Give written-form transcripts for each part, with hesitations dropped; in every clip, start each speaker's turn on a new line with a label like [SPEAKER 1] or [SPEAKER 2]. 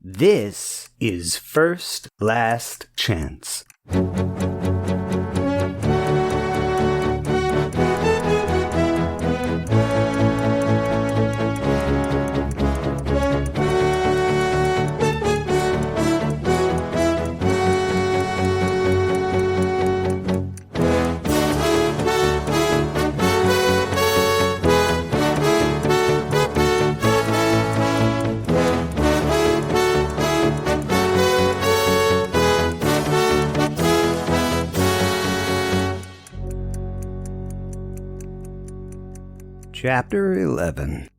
[SPEAKER 1] This is First Last Chance. Chapter 11.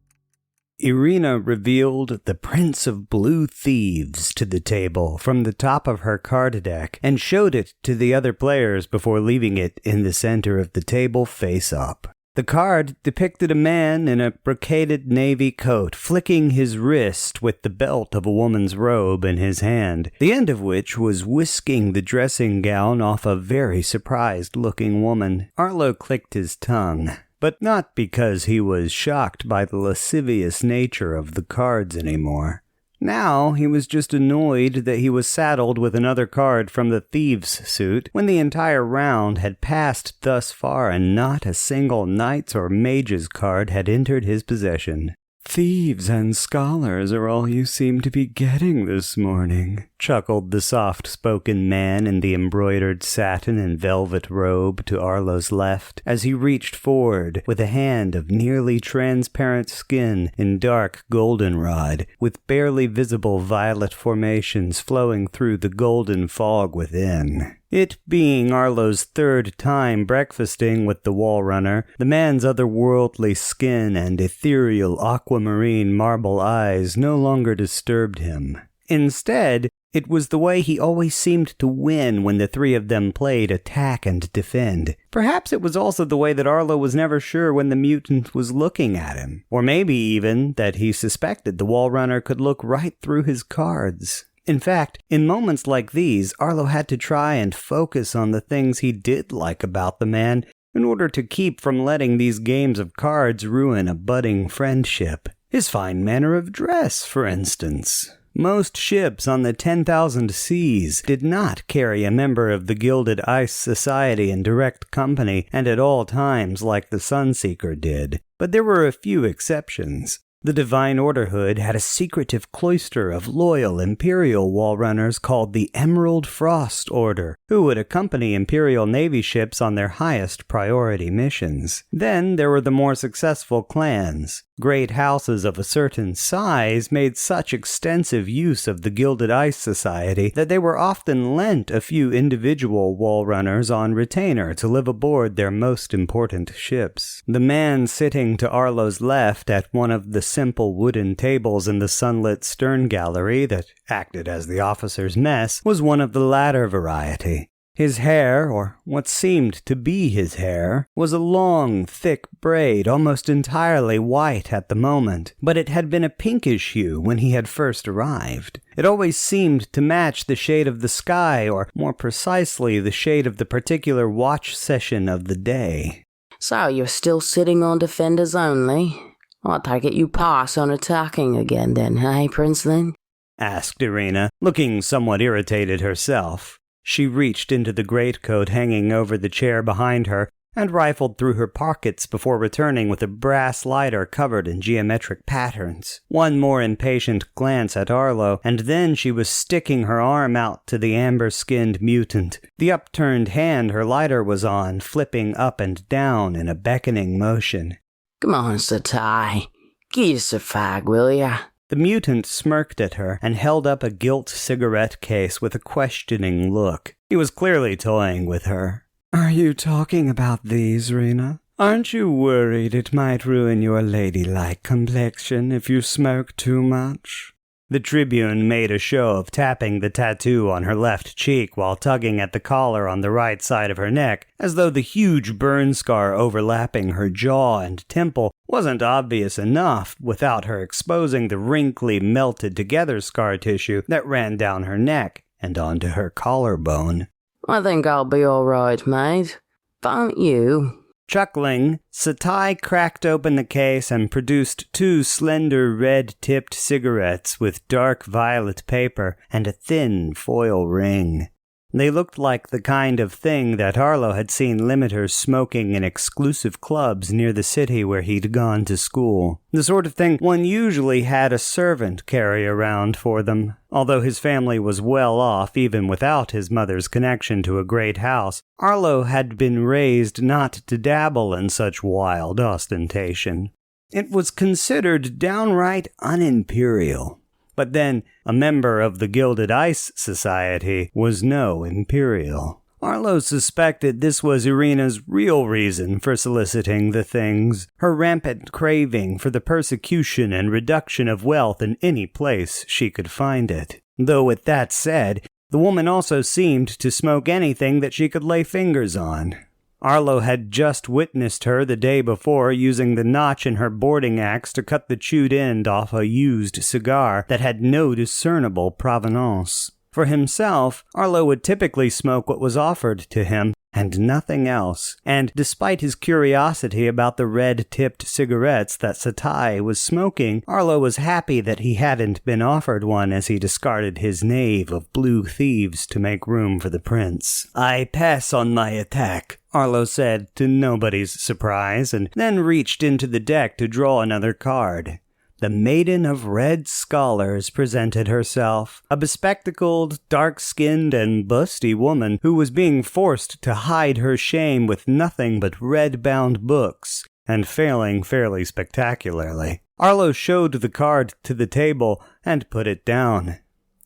[SPEAKER 1] Irina revealed the Prince of Blue Thieves to the table from the top of her card deck and showed it to the other players before leaving it in the center of the table face up. The card depicted a man in a brocaded navy coat flicking his wrist with the belt of a woman's robe in his hand, the end of which was whisking the dressing gown off a very surprised-looking woman. Arlo clicked his tongue. But not because he was shocked by the lascivious nature of the cards anymore. Now he was just annoyed that he was saddled with another card from the thieves' suit when the entire round had passed thus far and not a single knight's or mage's card had entered his possession. "Thieves and scholars are all you seem to be getting this morning," chuckled the soft-spoken man in the embroidered satin and velvet robe to Arlo's left, as he reached forward with a hand of nearly transparent skin in dark goldenrod, with barely visible violet formations flowing through the golden fog within. It being Arlo's third time breakfasting with the wall runner, the man's otherworldly skin and ethereal aquamarine marble eyes no longer disturbed him. Instead, it was the way he always seemed to win when the three of them played attack and defend. Perhaps it was also the way that Arlo was never sure when the mutant was looking at him, or maybe even that he suspected the wall runner could look right through his cards. In fact, in moments like these, Arlo had to try and focus on the things he did like about the man in order to keep from letting these games of cards ruin a budding friendship. His fine manner of dress, for instance. Most ships on the 10,000 seas did not carry a member of the Gilded Ice Society in direct company and at all times like the Sunseeker did. But there were a few exceptions. The Divine Orderhood had a secretive cloister of loyal Imperial wall runners called the Emerald Frost Order, who would accompany Imperial Navy ships on their highest priority missions. Then there were the more successful clans. Great houses of a certain size made such extensive use of the Gilded Ice Society that they were often lent a few individual wall runners on retainer to live aboard their most important ships. The man sitting to Arlo's left at one of the simple wooden tables in the sunlit stern gallery that acted as the officers' mess was one of the latter variety. His hair, or what seemed to be his hair, was a long, thick braid, almost entirely white at the moment, but it had been a pinkish hue when he had first arrived. It always seemed to match the shade of the sky, or more precisely, the shade of the particular watch session of the day.
[SPEAKER 2] "So you're still sitting on defenders only? I take it you pass on attacking again then, eh, Princeling?"
[SPEAKER 1] asked Irina, looking somewhat irritated herself. She reached into the greatcoat hanging over the chair behind her and rifled through her pockets before returning with a brass lighter covered in geometric patterns. One more impatient glance at Arlo, and then she was sticking her arm out to the amber-skinned mutant, the upturned hand her lighter was on flipping up and down in a beckoning motion.
[SPEAKER 2] "Come on, Satai. Give us a fag, will ya?"
[SPEAKER 1] The mutant smirked at her and held up a gilt cigarette case with a questioning look. He was clearly toying with her. "Are you talking about these, Rena? Aren't you worried it might ruin your ladylike complexion if you smoke too much?" The Tribune made a show of tapping the tattoo on her left cheek while tugging at the collar on the right side of her neck, as though the huge burn scar overlapping her jaw and temple wasn't obvious enough without her exposing the wrinkly, melted-together scar tissue that ran down her neck and onto her collarbone.
[SPEAKER 2] "I think I'll be all right, mate. Don't you?"
[SPEAKER 1] Chuckling, Satai cracked open the case and produced 2 slender red-tipped cigarettes with dark violet paper and a thin foil ring. They looked like the kind of thing that Arlo had seen limiters smoking in exclusive clubs near the city where he'd gone to school. The sort of thing one usually had a servant carry around for them. Although his family was well off even without his mother's connection to a great house, Arlo had been raised not to dabble in such wild ostentation. It was considered downright unimperial. But then, a member of the Gilded Ice Society was no imperial. Arlo suspected this was Irina's real reason for soliciting the things, her rampant craving for the persecution and reduction of wealth in any place she could find it. Though with that said, the woman also seemed to smoke anything that she could lay fingers on. Arlo had just witnessed her the day before using the notch in her boarding axe to cut the chewed end off a used cigar that had no discernible provenance. For himself, Arlo would typically smoke what was offered to him, and nothing else, and despite his curiosity about the red-tipped cigarettes that Satai was smoking, Arlo was happy that he hadn't been offered one as he discarded his knave of blue thieves to make room for the prince. "I pass on my attack," Arlo said to nobody's surprise, and then reached into the deck to draw another card. The Maiden of Red Scholars presented herself, a bespectacled, dark-skinned, and busty woman who was being forced to hide her shame with nothing but red-bound books, and failing fairly spectacularly. Arlo showed the card to the table and put it down.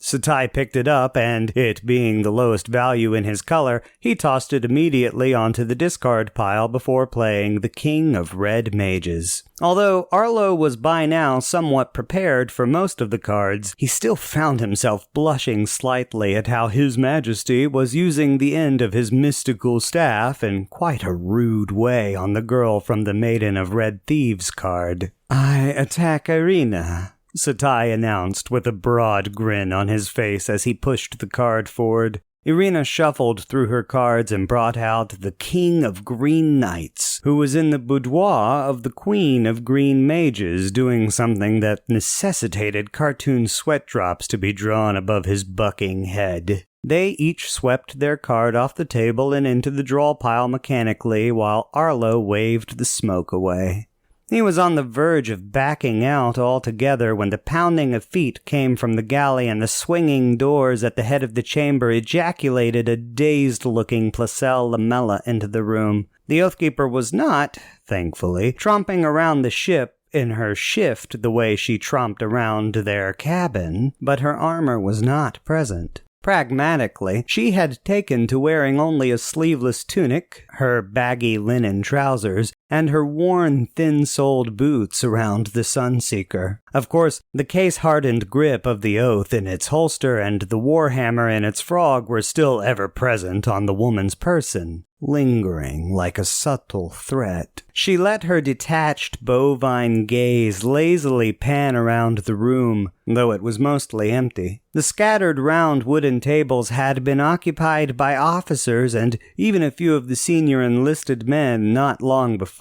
[SPEAKER 1] Satai picked it up, and, it being the lowest value in his color, he tossed it immediately onto the discard pile before playing the King of Red Mages. Although Arlo was by now somewhat prepared for most of the cards, he still found himself blushing slightly at how His Majesty was using the end of his mystical staff in quite a rude way on the girl from the Maiden of Red Thieves card. "I attack Irina," Satai announced with a broad grin on his face as he pushed the card forward. Irina shuffled through her cards and brought out the King of Green Knights, who was in the boudoir of the Queen of Green Mages doing something that necessitated cartoon sweat drops to be drawn above his bucking head. They each swept their card off the table and into the draw pile mechanically while Arlo waved the smoke away. He was on the verge of backing out altogether when the pounding of feet came from the galley and the swinging doors at the head of the chamber ejaculated a dazed-looking Placelle Lamella into the room. The Oathkeeper was not, thankfully, tromping around the ship in her shift the way she tromped around their cabin, but her armor was not present. Pragmatically, she had taken to wearing only a sleeveless tunic, her baggy linen trousers, and her worn, thin-soled boots around the Sunseeker. Of course, the case-hardened grip of the oath in its holster and the warhammer in its frog were still ever present on the woman's person, lingering like a subtle threat. She let her detached bovine gaze lazily pan around the room, though it was mostly empty. The scattered round wooden tables had been occupied by officers and even a few of the senior enlisted men not long before.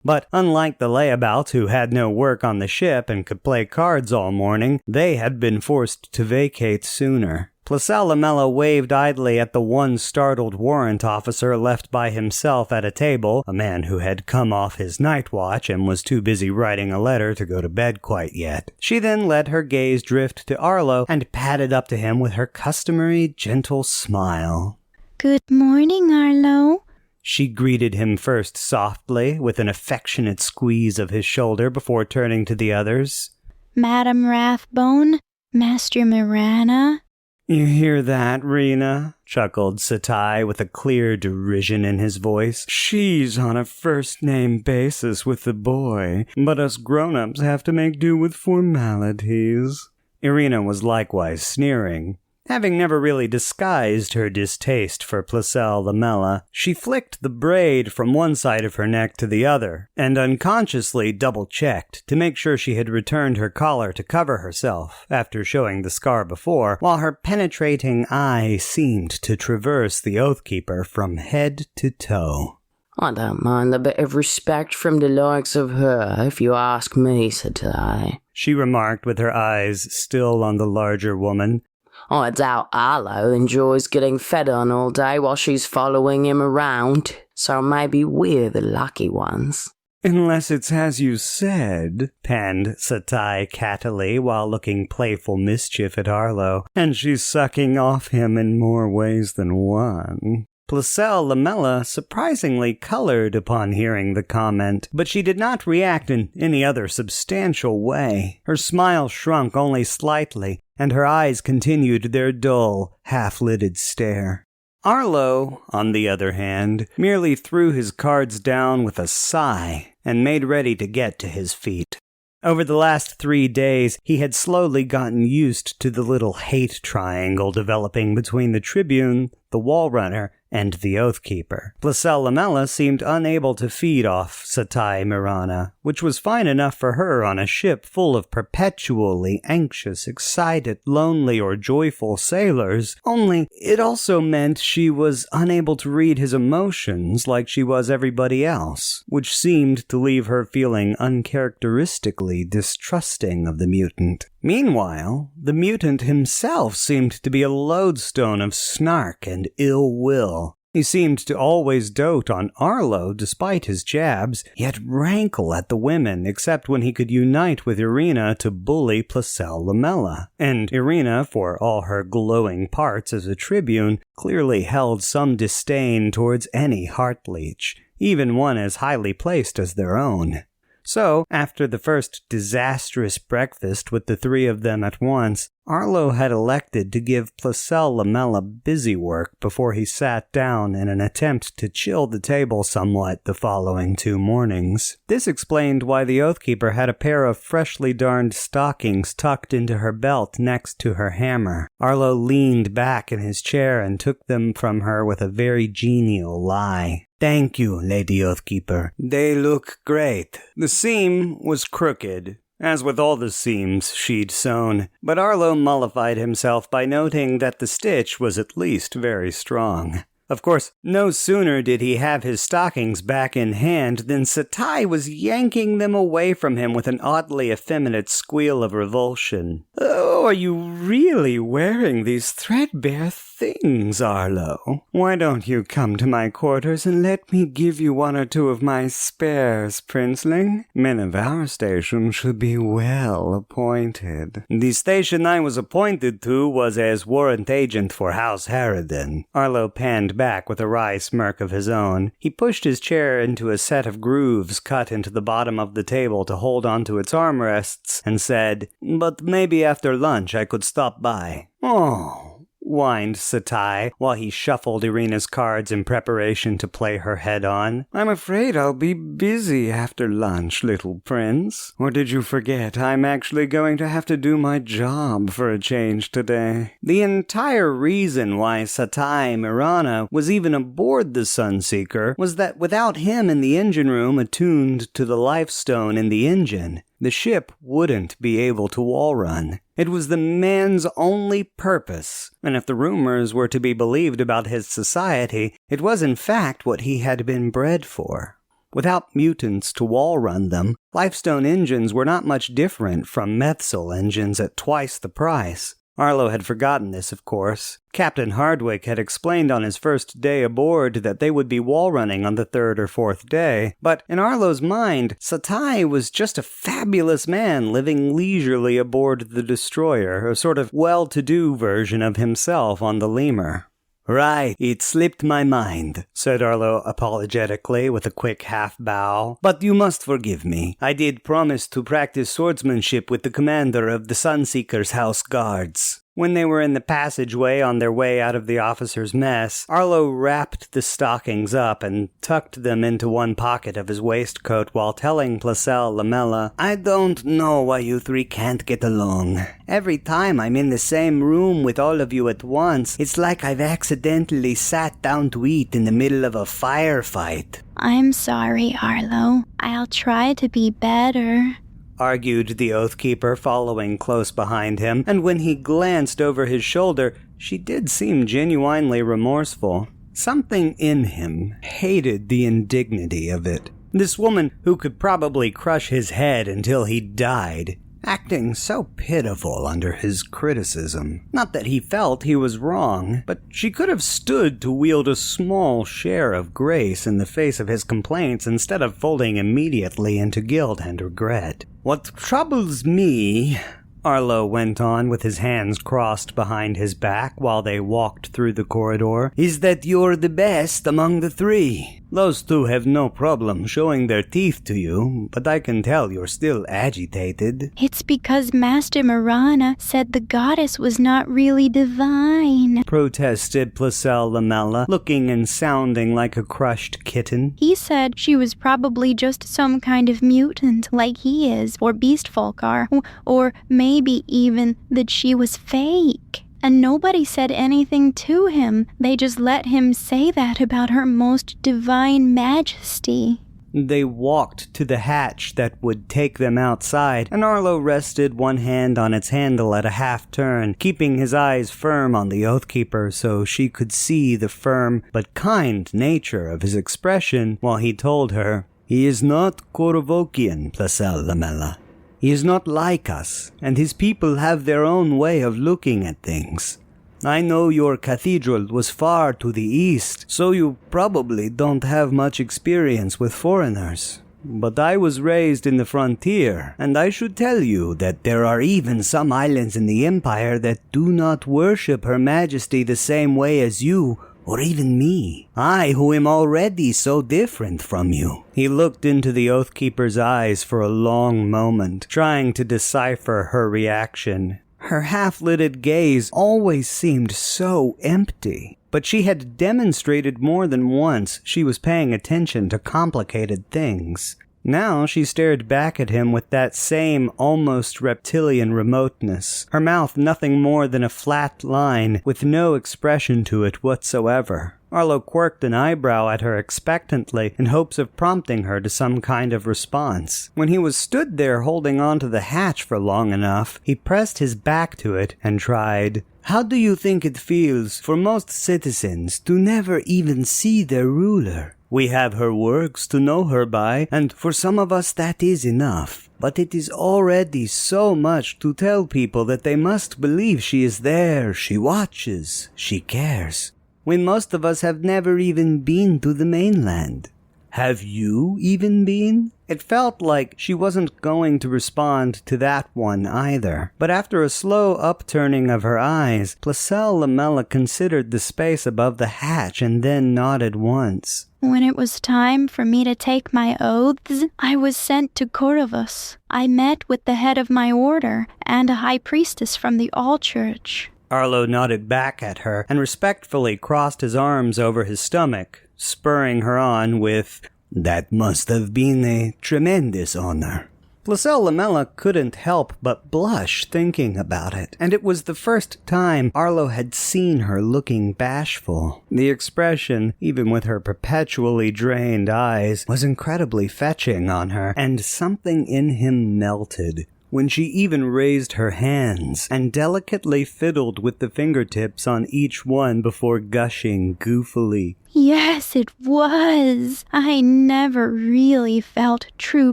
[SPEAKER 1] But unlike the layabouts who had no work on the ship and could play cards all morning, they had been forced to vacate sooner. Placelle Lamella waved idly at the one startled warrant officer left by himself at a table, a man who had come off his night watch and was too busy writing a letter to go to bed quite yet. She then let her gaze drift to Arlo and padded up to him with her customary gentle smile.
[SPEAKER 3] "Good morning, Arlo."
[SPEAKER 1] She greeted him first softly, with an affectionate squeeze of his shoulder before turning to the others.
[SPEAKER 3] "Madam Rathbone, Master Mirana."
[SPEAKER 1] "You hear that, Rena?" chuckled Satai with a clear derision in his voice. "She's on a first-name basis with the boy, but us grown-ups have to make do with formalities." Irina was likewise sneering. Having never really disguised her distaste for Placelle Lamella, she flicked the braid from one side of her neck to the other, and unconsciously double-checked to make sure she had returned her collar to cover herself after showing the scar before, while her penetrating eye seemed to traverse the Oathkeeper from head to toe.
[SPEAKER 2] I don't mind the bit of respect from the likes of her, if you ask me, Satai,
[SPEAKER 1] she remarked with her eyes still on the larger woman.
[SPEAKER 2] I doubt Arlo enjoys getting fed on all day while she's following him around, so maybe we're the lucky ones.
[SPEAKER 1] Unless it's as you said, panned Satai cattily while looking playful mischief at Arlo, and she's sucking off him in more ways than one. Placelle Lamella surprisingly colored upon hearing the comment, but she did not react in any other substantial way. Her smile shrunk only slightly, and her eyes continued their dull, half-lidded stare. Arlo, on the other hand, merely threw his cards down with a sigh and made ready to get to his feet. Over the last 3 days, he had slowly gotten used to the little hate triangle developing between the Tribune, the Wall Runner, and the Oathkeeper. Placelle Lamella seemed unable to feed off Satai Mirana, which was fine enough for her on a ship full of perpetually anxious, excited, lonely, or joyful sailors, only it also meant she was unable to read his emotions like she was everybody else, which seemed to leave her feeling uncharacteristically distrusting of the mutant. Meanwhile, the mutant himself seemed to be a lodestone of snark and ill will. He seemed to always dote on Arlo despite his jabs, yet rankle at the women except when he could unite with Irina to bully Placelle Lamella. And Irina, for all her glowing parts as a Tribune, clearly held some disdain towards any heartleech, even one as highly placed as their own. So, after the first disastrous breakfast with the 3 of them at once, Arlo had elected to give Placelle Lamella busy work before he sat down in an attempt to chill the table somewhat the following 2 mornings. This explained why the Oathkeeper had a pair of freshly darned stockings tucked into her belt next to her hammer. Arlo leaned back in his chair and took them from her with a very genial lie. "Thank you, Lady Oathkeeper. They look great." The seam was crooked, as with all the seams she'd sewn, but Arlo mollified himself by noting that the stitch was at least very strong. Of course, no sooner did he have his stockings back in hand than Satai was yanking them away from him with an oddly effeminate squeal of revulsion. "Oh, are you really wearing these threadbare things, Arlo? Why don't you come to my quarters and let me give you 1 or 2 of my spares, princeling? Men of our station should be well appointed." "The station I was appointed to was as warrant agent for House Harridan." Arlo panned back with a wry smirk of his own. He pushed his chair into a set of grooves cut into the bottom of the table to hold onto its armrests, and said, "But maybe after lunch I could stop by." "Oh," whined Satai, while he shuffled Irina's cards in preparation to play her head on. "I'm afraid I'll be busy after lunch, little prince. Or did you forget I'm actually going to have to do my job for a change today?" The entire reason why Satai Mirana was even aboard the Sunseeker was that without him in the engine room attuned to the lifestone in the engine, the ship wouldn't be able to wall run. It was the man's only purpose, and if the rumors were to be believed about his society, it was in fact what he had been bred for. Without mutants to wall run them, lifestone engines were not much different from Methzel engines at twice the price. Arlo had forgotten this, of course. Captain Hardwick had explained on his first day aboard that they would be wall-running on the 3rd or 4th day, but in Arlo's mind, Satai was just a fabulous man living leisurely aboard the destroyer, a sort of well-to-do version of himself on the lemur. "Right, it slipped my mind," said Arlo apologetically with a quick half-bow. "But you must forgive me. I did promise to practice swordsmanship with the commander of the Sunseeker's house guards." When they were in the passageway on their way out of the officers' mess, Arlo wrapped the stockings up and tucked them into one pocket of his waistcoat while telling Placelle Lamella, "I don't know why you 3 can't get along. Every time I'm in the same room with all of you at once, it's like I've accidentally sat down to eat in the middle of a firefight."
[SPEAKER 3] I'm sorry, Arlo. I'll try to be better,
[SPEAKER 1] argued the Oathkeeper, following close behind him, and when he glanced over his shoulder, she did seem genuinely remorseful. Something in him hated the indignity of it. This woman who could probably crush his head until he died, acting so pitiful under his criticism. Not that he felt he was wrong, but she could have stood to wield a small share of grace in the face of his complaints instead of folding immediately into guilt and regret. "What troubles me," Arlo went on with his hands crossed behind his back while they walked through the corridor, "is that you're the best among the three. Those two have no problem showing their teeth to you, but I can tell you're still agitated."
[SPEAKER 3] It's because Master Marana said the goddess was not really divine,
[SPEAKER 1] protested Placelle Lamella, looking and sounding like a crushed kitten.
[SPEAKER 3] He said she was probably just some kind of mutant like he is, or beast folk are, or maybe even that she was fake. And nobody said anything to him. They just let him say that about her most divine majesty.
[SPEAKER 1] They walked to the hatch that would take them outside, and Arlo rested one hand on its handle at a half-turn, keeping his eyes firm on the Oathkeeper so she could see the firm but kind nature of his expression while he told her, "He is not Korvokian, Placelle Lamella. He is not like us, and his people have their own way of looking at things. I know your cathedral was far to the east, so you probably don't have much experience with foreigners. But I was raised in the frontier, and I should tell you that there are even some islands in the Empire that do not worship Her Majesty the same way as you, or even me. I, who am already so different from you." He looked into the Oathkeeper's eyes for a long moment, trying to decipher her reaction. Her half-lidded gaze always seemed so empty, but she had demonstrated more than once she was paying attention to complicated things. Now she stared back at him with that same almost reptilian remoteness, her mouth nothing more than a flat line with no expression to it whatsoever. Arlo quirked an eyebrow at her expectantly in hopes of prompting her to some kind of response. When he was stood there holding on to the hatch for long enough, he pressed his back to it and tried, "How do you think it feels for most citizens to never even see their ruler? We have her works to know her by, and for some of us that is enough. But it is already so much to tell people that they must believe she is there, she watches, she cares, when most of us have never even been to the mainland. Have you even been?" It felt like she wasn't going to respond to that one either. But after a slow upturning of her eyes, Placelle Lamella considered the space above the hatch and then nodded once.
[SPEAKER 3] When it was time for me to take my oaths, I was sent to Corvus. I met with the head of my order and a high priestess from the All-Church.
[SPEAKER 1] Arlo nodded back at her and respectfully crossed his arms over his stomach, spurring her on with, "That must have been a tremendous honor." Placelle Lamella couldn't help but blush thinking about it, and it was the first time Arlo had seen her looking bashful. The expression, even with her perpetually drained eyes, was incredibly fetching on her, and something in him melted. When she even raised her hands and delicately fiddled with the fingertips on each one before gushing goofily,
[SPEAKER 3] Yes, it was. I never really felt true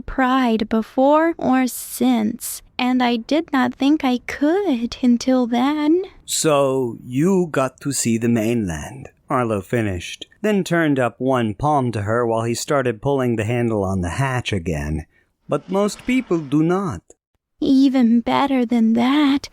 [SPEAKER 3] pride before or since, and I did not think I could until then.
[SPEAKER 1] "So you got to see the mainland," Arlo finished, then turned up one palm to her while he started pulling the handle on the hatch again. "But most people do not."
[SPEAKER 3] Even better than that,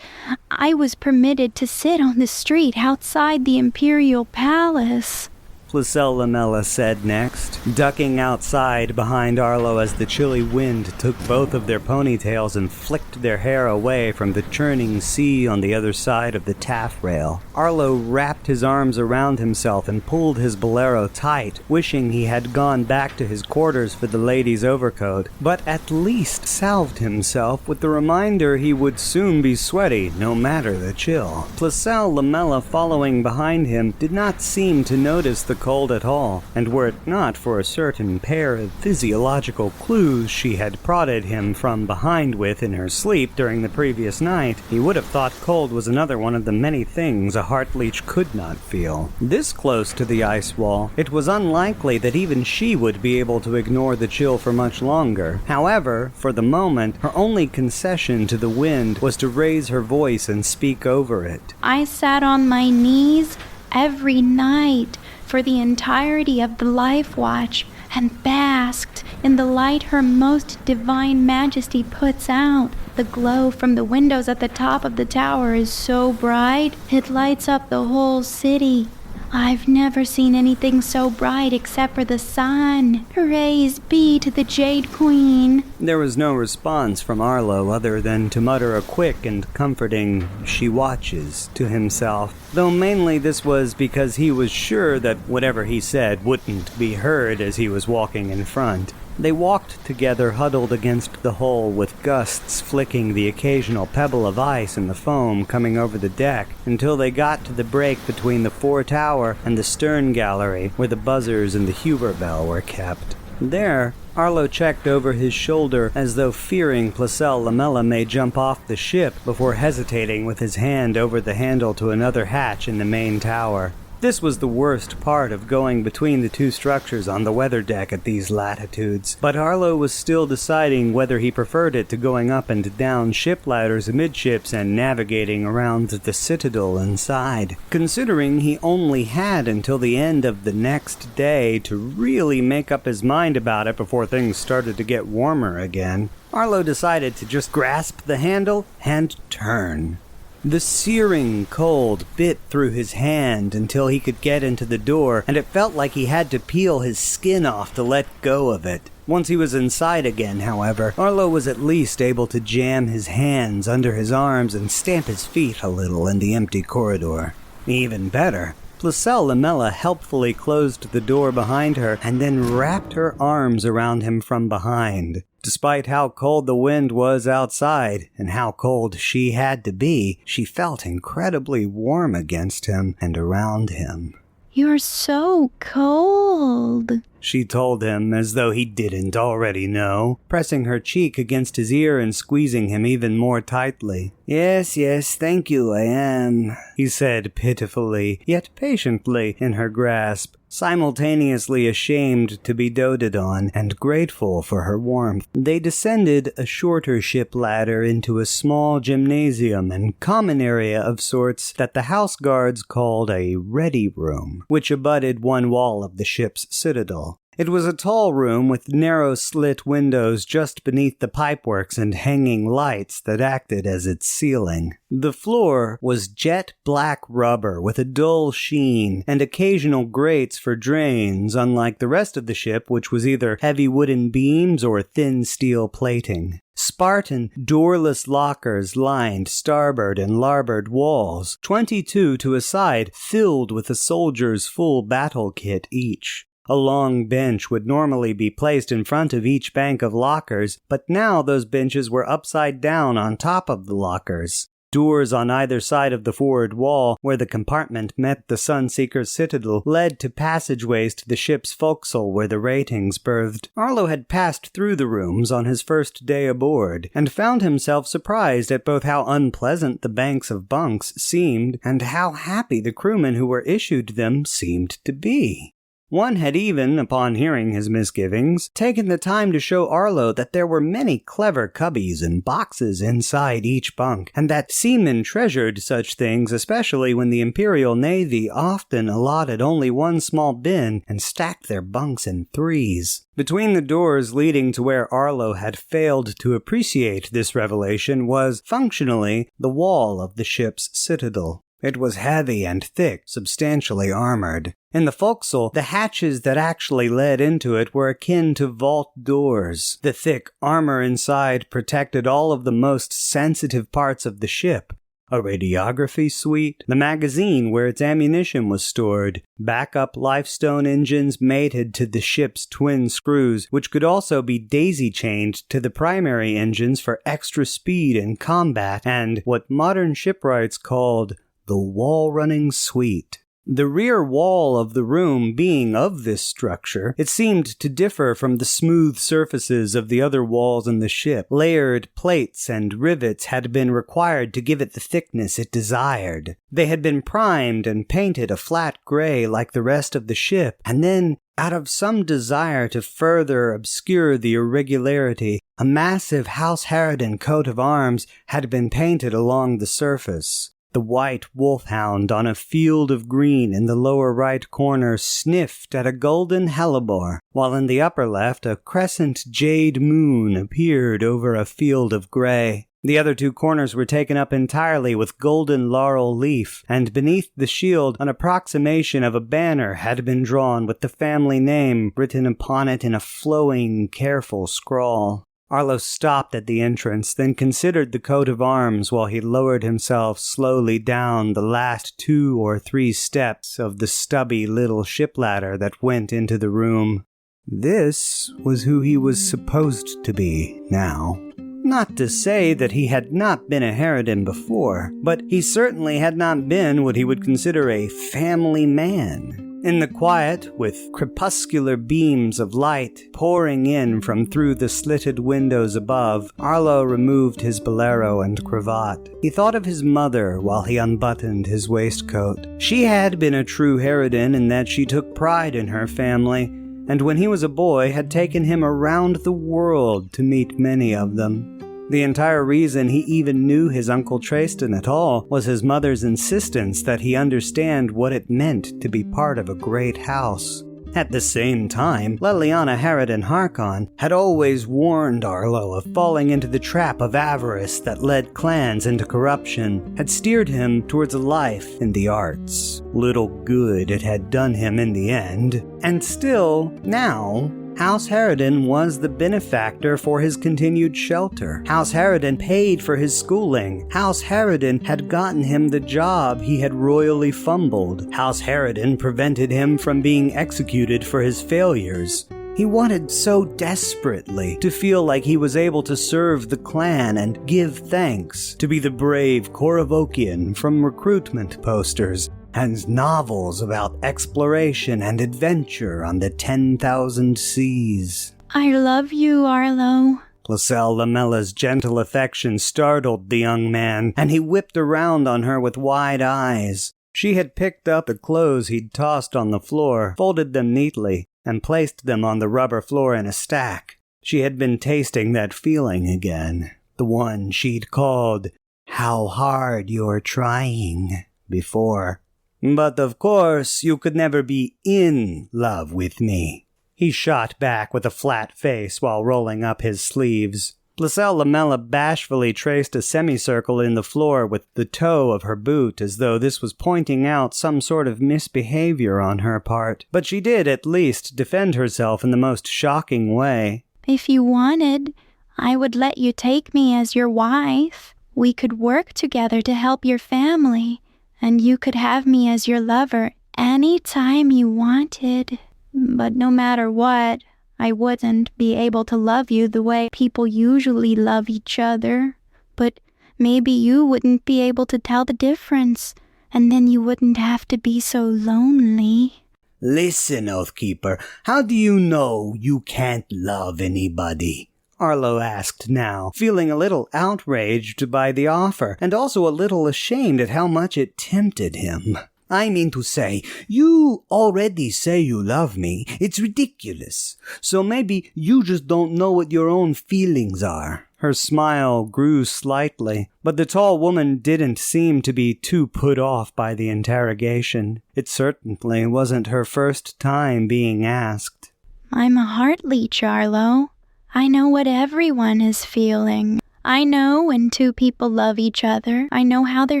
[SPEAKER 3] I was permitted to sit on the street outside the Imperial Palace.
[SPEAKER 1] Placelle Lamella said next, ducking outside behind Arlo as the chilly wind took both of their ponytails and flicked their hair away from the churning sea on the other side of the taffrail. Arlo wrapped his arms around himself and pulled his bolero tight, wishing he had gone back to his quarters for the lady's overcoat, but at least salved himself with the reminder he would soon be sweaty, no matter the chill. Placelle Lamella, following behind him, did not seem to notice the cold at all, and were it not for a certain pair of physiological clues she had prodded him from behind with in her sleep during the previous night, he would have thought cold was another one of the many things a heart leech could not feel. This close to the ice wall, it was unlikely that even she would be able to ignore the chill for much longer. However, for the moment, her only concession to the wind was to raise her voice and speak over it.
[SPEAKER 3] I sat on my knees every night for the entirety of the Life Watch and basked in the light Her Most Divine Majesty puts out. The glow from the windows at the top of the tower is so bright, it lights up the whole city. I've never seen anything so bright except for the sun. Praise be to the Jade Queen.
[SPEAKER 1] There was no response from Arlo other than to mutter a quick and comforting, "She watches," to himself, though mainly this was because he was sure that whatever he said wouldn't be heard as he was walking in front. They walked together huddled against the hull with gusts flicking the occasional pebble of ice and the foam coming over the deck until they got to the break between the fore tower and the stern gallery where the buzzers and the Huber bell were kept. There, Arlo checked over his shoulder as though fearing Placelle Lamella may jump off the ship before hesitating with his hand over the handle to another hatch in the main tower. This was the worst part of going between the two structures on the weather deck at these latitudes, but Arlo was still deciding whether he preferred it to going up and down ship ladders amidships and navigating around the citadel inside. Considering he only had until the end of the next day to really make up his mind about it before things started to get warmer again, Arlo decided to just grasp the handle and turn. The searing cold bit through his hand until he could get into the door, and it felt like he had to peel his skin off to let go of it. Once he was inside again, however, Arlo was at least able to jam his hands under his arms and stamp his feet a little in the empty corridor. Even better, Placelle Lamella helpfully closed the door behind her and then wrapped her arms around him from behind. Despite how cold the wind was outside and how cold she had to be, she felt incredibly warm against him and around him.
[SPEAKER 3] You're so cold,
[SPEAKER 1] she told him as though he didn't already know, pressing her cheek against his ear and squeezing him even more tightly. Yes, thank you, I am, he said pitifully, yet patiently in her grasp, simultaneously ashamed to be doted on and grateful for her warmth. They descended a shorter ship ladder into a small gymnasium and common area of sorts that the house guards called a ready room, which abutted one wall of the ship's citadel. It was a tall room with narrow slit windows just beneath the pipeworks and hanging lights that acted as its ceiling. The floor was jet black rubber with a dull sheen and occasional grates for drains, unlike the rest of the ship, which was either heavy wooden beams or thin steel plating. Spartan, doorless lockers lined starboard and larboard walls, 22 to a side, filled with a soldier's full battle kit each. A long bench would normally be placed in front of each bank of lockers, but now those benches were upside down on top of the lockers. Doors on either side of the forward wall, where the compartment met the Sunseeker's citadel, led to passageways to the ship's forecastle where the ratings berthed. Arlo had passed through the rooms on his first day aboard, and found himself surprised at both how unpleasant the banks of bunks seemed, and how happy the crewmen who were issued them seemed to be. One had even, upon hearing his misgivings, taken the time to show Arlo that there were many clever cubbies and boxes inside each bunk, and that seamen treasured such things, especially when the Imperial Navy often allotted only one small bin and stacked their bunks in threes. Between the doors leading to where Arlo had failed to appreciate this revelation was, functionally, the wall of the ship's citadel. It was heavy and thick, substantially armored. In the forecastle, the hatches that actually led into it were akin to vault doors. The thick armor inside protected all of the most sensitive parts of the ship. A radiography suite, the magazine where its ammunition was stored, backup lifestone engines mated to the ship's twin screws, which could also be daisy-chained to the primary engines for extra speed in combat, and what modern shipwrights called the wall-running suite. The rear wall of the room being of this structure, it seemed to differ from the smooth surfaces of the other walls in the ship. Layered plates and rivets had been required to give it the thickness it desired. They had been primed and painted a flat gray like the rest of the ship, and then, out of some desire to further obscure the irregularity, a massive House Harridan coat of arms had been painted along the surface. The white wolfhound on a field of green in the lower right corner sniffed at a golden hellebore, while in the upper left a crescent jade moon appeared over a field of gray. The other two corners were taken up entirely with golden laurel leaf, and beneath the shield an approximation of a banner had been drawn with the family name written upon it in a flowing, careful scrawl. Arlo stopped at the entrance, then considered the coat of arms while he lowered himself slowly down the last 2 or 3 steps of the stubby little ship ladder that went into the room. This was who he was supposed to be now. Not to say that he had not been a Harridan before, but he certainly had not been what he would consider a family man. In the quiet, with crepuscular beams of light pouring in from through the slitted windows above, Arlo removed his bolero and cravat. He thought of his mother while he unbuttoned his waistcoat. She had been a true Harridan in that she took pride in her family, and when he was a boy had taken him around the world to meet many of them. The entire reason he even knew his Uncle Tristan at all was his mother's insistence that he understand what it meant to be part of a great house. At the same time, Leliana Harridan Harkon had always warned Arlo of falling into the trap of avarice that led clans into corruption, had steered him towards a life in the arts. Little good it had done him in the end, and still, now, House Harridan was the benefactor for his continued shelter. House Harridan paid for his schooling. House Harridan had gotten him the job he had royally fumbled. House Harridan prevented him from being executed for his failures. He wanted so desperately to feel like he was able to serve the clan and give thanks, to be the brave Koravokian from recruitment posters and novels about exploration and adventure on the 10,000 seas.
[SPEAKER 3] I love you, Arlo.
[SPEAKER 1] Placelle Lamella's gentle affection startled the young man, and he whipped around on her with wide eyes. She had picked up the clothes he'd tossed on the floor, folded them neatly, and placed them on the rubber floor in a stack. She had been tasting that feeling again, the one she'd called, "How hard you're trying," before. "But of course, you could never be in love with me," he shot back with a flat face while rolling up his sleeves. Placelle Lamella bashfully traced a semicircle in the floor with the toe of her boot as though this was pointing out some sort of misbehavior on her part, but she did at least defend herself in the most shocking way.
[SPEAKER 3] If you wanted, I would let you take me as your wife. We could work together to help your family, and you could have me as your lover any time you wanted. But no matter what, I wouldn't be able to love you the way people usually love each other. But maybe you wouldn't be able to tell the difference, and then you wouldn't have to be so lonely.
[SPEAKER 1] "Listen, Oathkeeper, how do you know you can't love anybody?" Arlo asked now, feeling a little outraged by the offer, and also a little ashamed at how much it tempted him. "I mean to say, you already say you love me. It's ridiculous. So maybe you just don't know what your own feelings are." Her smile grew slightly, but the tall woman didn't seem to be too put off by the interrogation. It certainly wasn't her first time being asked.
[SPEAKER 3] I'm a heart leech, Arlo. I know what everyone is feeling. I know when two people love each other. I know how they're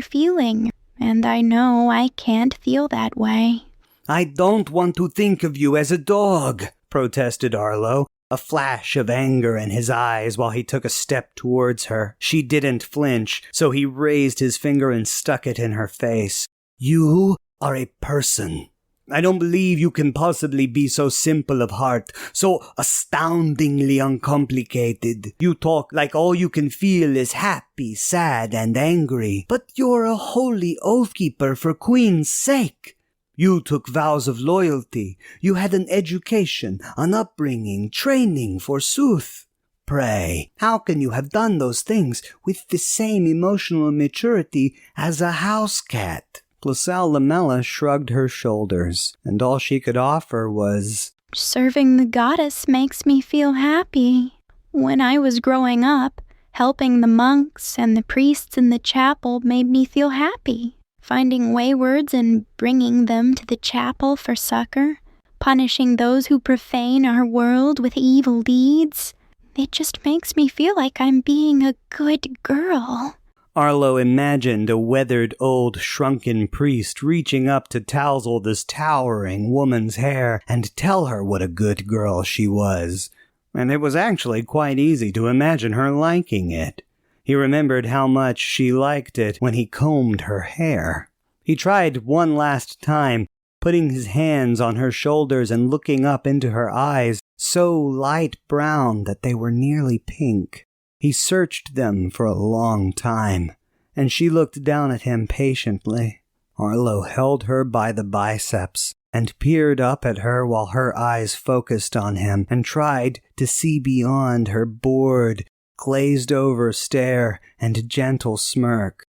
[SPEAKER 3] feeling. And I know I can't feel that way.
[SPEAKER 1] "I don't want to think of you as a dog," protested Arlo, a flash of anger in his eyes while he took a step towards her. She didn't flinch, so he raised his finger and stuck it in her face. "You are a person. I don't believe you can possibly be so simple of heart, so astoundingly uncomplicated. You talk like all you can feel is happy, sad, and angry. But you're a holy Oathkeeper for Queen's sake. You took vows of loyalty. You had an education, an upbringing, training, forsooth. Pray, how can you have done those things with the same emotional maturity as a house cat?" Placelle Lamella shrugged her shoulders, and all she could offer was,
[SPEAKER 3] "Serving the goddess makes me feel happy. When I was growing up, helping the monks and the priests in the chapel made me feel happy. Finding waywards and bringing them to the chapel for succor, punishing those who profane our world with evil deeds. It just makes me feel like I'm being a good girl."
[SPEAKER 1] Arlo imagined a weathered old shrunken priest reaching up to tousle this towering woman's hair and tell her what a good girl she was. And it was actually quite easy to imagine her liking it. He remembered how much she liked it when he combed her hair. He tried one last time, putting his hands on her shoulders and looking up into her eyes, so light brown that they were nearly pink. He searched them for a long time, and she looked down at him patiently. Arlo held her by the biceps and peered up at her while her eyes focused on him and tried to see beyond her bored, glazed-over stare and gentle smirk.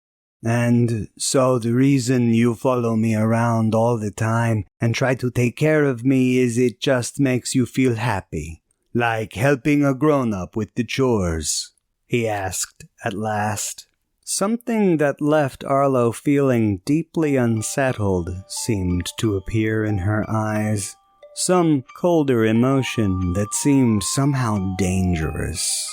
[SPEAKER 1] "And so the reason you follow me around all the time and try to take care of me is it just makes you feel happy, like helping a grown-up with the chores?" he asked at last. Something that left Arlo feeling deeply unsettled seemed to appear in her eyes. Some colder emotion that seemed somehow dangerous.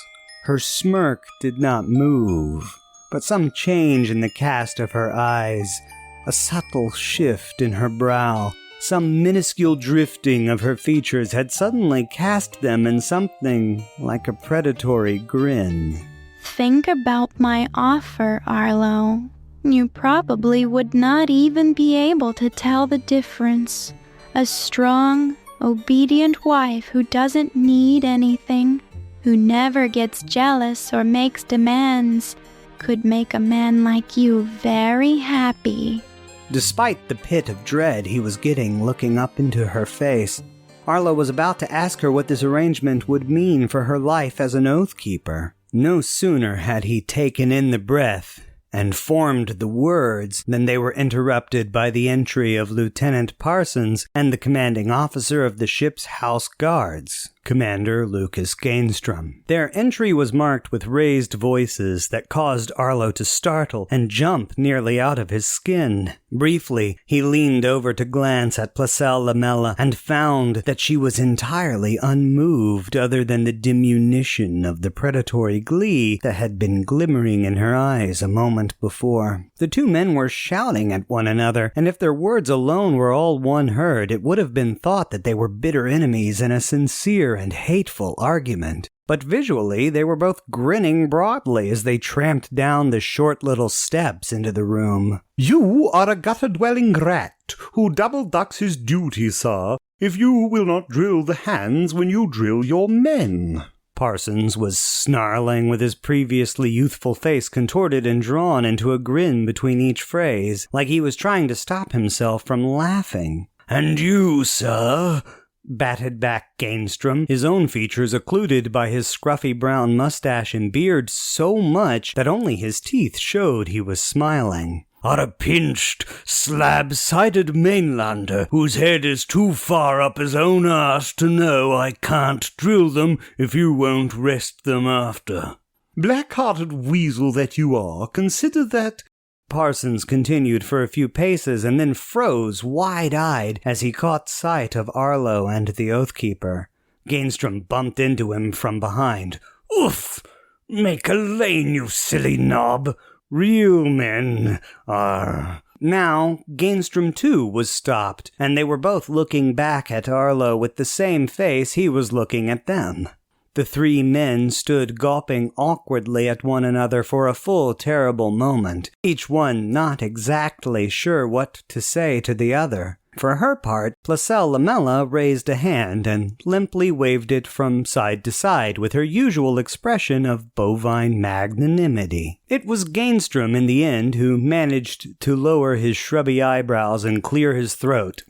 [SPEAKER 1] Her smirk did not move, but some change in the cast of her eyes, a subtle shift in her brow, some minuscule drifting of her features had suddenly cast them in something like a predatory grin.
[SPEAKER 3] "Think about my offer, Arlo. You probably would not even be able to tell the difference. A strong, obedient wife who doesn't need anything, who never gets jealous or makes demands, could make a man like you very happy."
[SPEAKER 1] Despite the pit of dread he was getting looking up into her face, Arlo was about to ask her what this arrangement would mean for her life as an Oathkeeper. No sooner had he taken in the breath and formed the words than they were interrupted by the entry of Lieutenant Parsons and the commanding officer of the ship's house guards, Commander Lucas Gainstrom. Their entry was marked with raised voices that caused Arlo to startle and jump nearly out of his skin. Briefly, he leaned over to glance at Placelle Lamella and found that she was entirely unmoved other than the diminution of the predatory glee that had been glimmering in her eyes a moment before. The two men were shouting at one another, and if their words alone were all one heard, it would have been thought that they were bitter enemies in a sincere and hateful argument. But visually, they were both grinning broadly as they tramped down the short little steps into the room.
[SPEAKER 4] "You are a gutter-dwelling rat who double-ducks his duty, sir, if you will not drill the hands when you drill your men."
[SPEAKER 1] Parsons was snarling with his previously youthful face contorted and drawn into a grin between each phrase, like he was trying to stop himself from laughing. "And you, sir?" batted back Gainstrom, his own features occluded by his scruffy brown mustache and beard so much that only his teeth showed he was smiling. "Are a pinched, slab-sided mainlander whose head is too far up his own arse to know I can't drill them if you won't rest them after."
[SPEAKER 4] "Black-hearted weasel that you are, consider that—"
[SPEAKER 1] Parsons continued for a few paces and then froze wide-eyed as he caught sight of Arlo and the Oathkeeper. Gainstrom bumped into him from behind. "Oof! Make a lane, you silly knob! Real men are—" Now, Gainstrom too was stopped, and they were both looking back at Arlo with the same face he was looking at them. The three men stood gawping awkwardly at one another for a full terrible moment, each one not exactly sure what to say to the other. For her part, Placelle Lamella raised a hand and limply waved it from side to side with her usual expression of bovine magnanimity. It was Gainstrom in the end who managed to lower his shrubby eyebrows and clear his throat.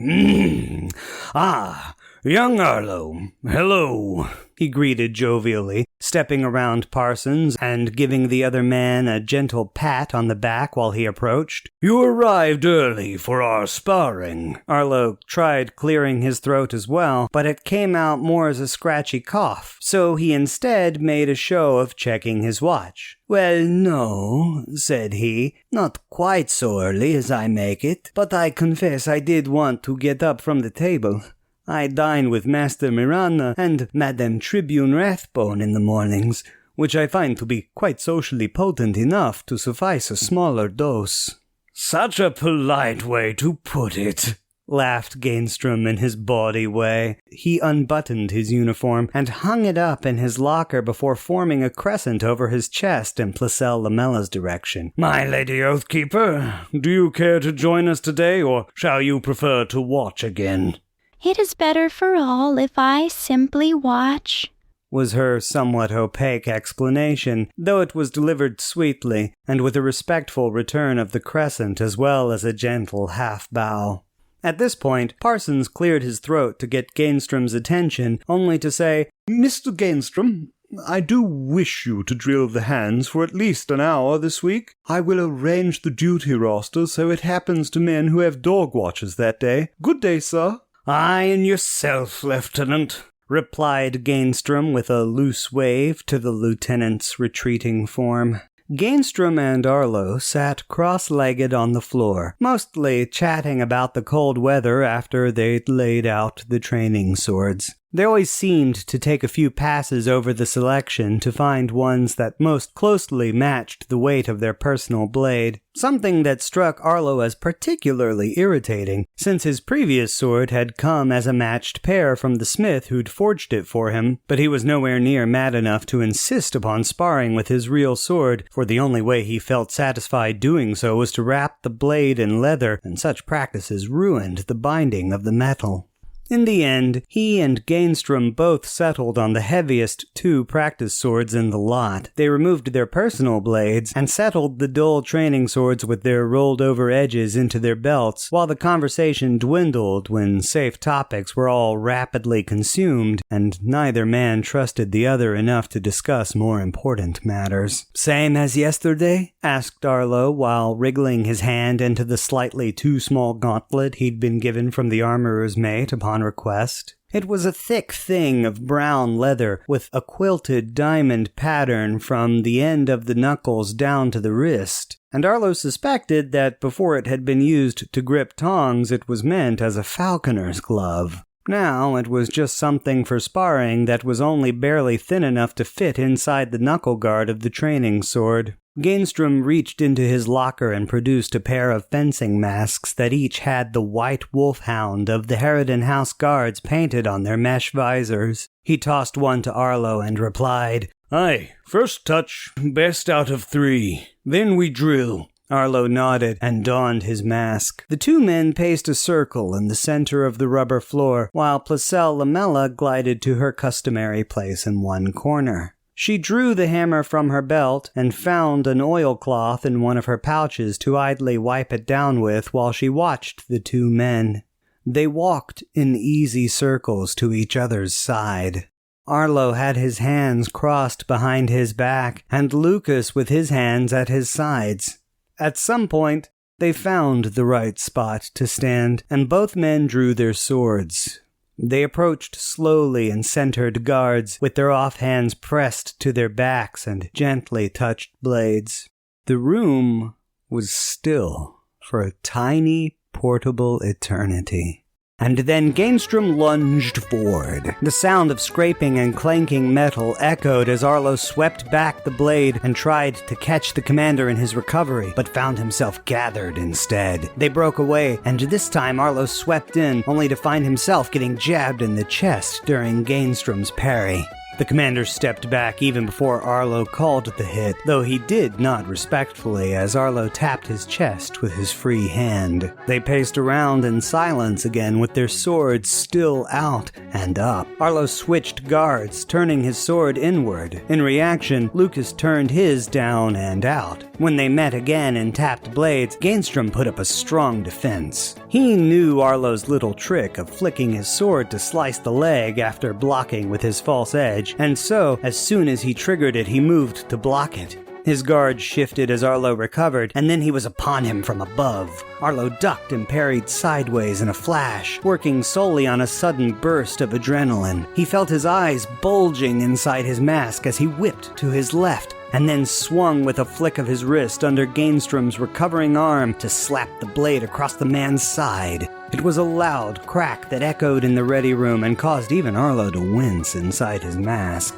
[SPEAKER 1] Ah, young Arlo, hello, he greeted jovially, stepping around Parsons and giving the other man a gentle pat on the back while he approached. You arrived early for our sparring. Arlo tried clearing his throat as well, but it came out more as a scratchy cough, so he instead made a show of checking his watch. Well, no, said he, not quite so early as I make it, but I confess I did want to get up from the table. I dine with Master Miranda and Madame Tribune Rathbone in the mornings, which I find to be quite socially potent enough to suffice a smaller dose. Such a polite way to put it, laughed Gainstrom in his bawdy way. He unbuttoned his uniform and hung it up in his locker before forming a crescent over his chest in Placelle Lamella's direction. My Lady Oathkeeper, do you care to join us today, or shall you prefer to watch again?
[SPEAKER 3] It is better for all if I simply watch,
[SPEAKER 1] was her somewhat opaque explanation, though it was delivered sweetly, and with a respectful return of the crescent as well as a gentle half-bow. At this point, Parsons cleared his throat to get Gainstrom's attention, only to say,
[SPEAKER 4] Mr. Gainstrom, I do wish you to drill the hands for at least an hour this week. I will arrange the duty roster so it happens to men who have dog watches that day. Good day, sir.
[SPEAKER 1] Aye, and yourself, Lieutenant, replied Gainstrom with a loose wave to the lieutenant's retreating form. Gainstrom and Arlo sat cross-legged on the floor, mostly chatting about the cold weather after they'd laid out the training swords. They always seemed to take a few passes over the selection to find ones that most closely matched the weight of their personal blade, something that struck Arlo as particularly irritating, since his previous sword had come as a matched pair from the smith who'd forged it for him, but he was nowhere near mad enough to insist upon sparring with his real sword, for the only way he felt satisfied doing so was to wrap the blade in leather, and such practices ruined the binding of the metal. In the end, he and Gainstrom both settled on the heaviest two practice swords in the lot. They removed their personal blades and settled the dull training swords with their rolled-over edges into their belts, while the conversation dwindled when safe topics were all rapidly consumed, and neither man trusted the other enough to discuss more important matters. Same as yesterday? Asked Arlo, while wriggling his hand into the slightly too small gauntlet he'd been given from the armorer's mate upon request. It was a thick thing of brown leather with a quilted diamond pattern from the end of the knuckles down to the wrist, and Arlo suspected that before it had been used to grip tongs it was meant as a falconer's glove. Now it was just something for sparring that was only barely thin enough to fit inside the knuckle guard of the training sword. Gainstrom reached into his locker and produced a pair of fencing masks that each had the white wolfhound of the Harridan House Guards painted on their mesh visors. He tossed one to Arlo and replied, Aye, first touch, best out of 3. Then we drill. Arlo nodded and donned his mask. The two men paced a circle in the center of the rubber floor, while Placelle Lamella glided to her customary place in one corner. She drew the hammer from her belt and found an oilcloth in one of her pouches to idly wipe it down with while she watched the two men. They walked in easy circles to each other's side. Arlo had his hands crossed behind his back, and Lucas with his hands at his sides. At some point, they found the right spot to stand, and both men drew their swords. They approached slowly and centered guards, with their offhands pressed to their backs and gently touched blades. The room was still for a tiny, portable eternity. And then Gainstrom lunged forward. The sound of scraping and clanking metal echoed as Arlo swept back the blade and tried to catch the commander in his recovery, but found himself gathered instead. They broke away, and this time Arlo swept in, only to find himself getting jabbed in the chest during Gainstrom's parry. The commander stepped back even before Arlo called the hit, though he did nod respectfully as Arlo tapped his chest with his free hand. They paced around in silence again with their swords still out and up. Arlo switched guards, turning his sword inward. In reaction, Lucas turned his down and out. When they met again and tapped blades, Gainstrom put up a strong defense. He knew Arlo's little trick of flicking his sword to slice the leg after blocking with his false edge, and so, as soon as he triggered it, he moved to block it. His guard shifted as Arlo recovered, and then he was upon him from above. Arlo ducked and parried sideways in a flash, working solely on a sudden burst of adrenaline. He felt his eyes bulging inside his mask as he whipped to his left, and then swung with a flick of his wrist under Gainstrom's recovering arm to slap the blade across the man's side. It was a loud crack that echoed in the ready room and caused even Arlo to wince inside his mask.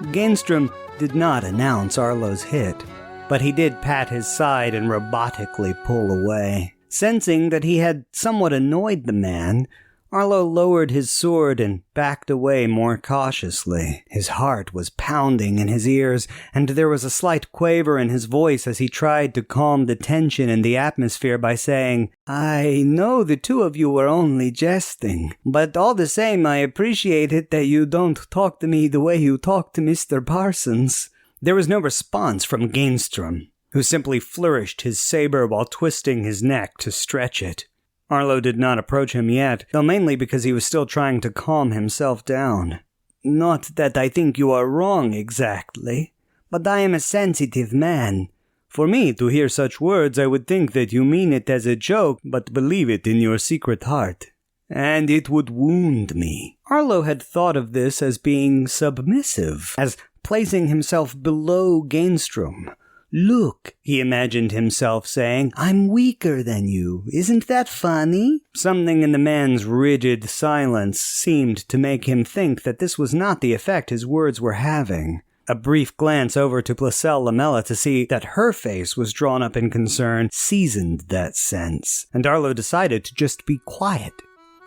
[SPEAKER 1] Gainstrom did not announce Arlo's hit, but he did pat his side and robotically pull away. Sensing that he had somewhat annoyed the man, Arlo lowered his sword and backed away more cautiously. His heart was pounding in his ears, and there was a slight quaver in his voice as he tried to calm the tension in the atmosphere by saying, "I know the two of you were only jesting, but all the same I appreciate it that you don't talk to me the way you talk to Mr. Parsons." There was no response from Gainstrom, who simply flourished his saber while twisting his neck to stretch it. Arlo did not approach him yet, though mainly because he was still trying to calm himself down. "Not that I think you are wrong exactly, but I am a sensitive man. For me to hear such words, I would think that you mean it as a joke, but believe it in your secret heart. And it would wound me." Arlo had thought of this as being submissive, as placing himself below Gainstrom. "Look," he imagined himself saying, "I'm weaker than you. Isn't that funny?" Something in the man's rigid silence seemed to make him think that this was not the effect his words were having. A brief glance over to Placelle Lamella to see that her face was drawn up in concern seasoned that sense, and Arlo decided to just be quiet.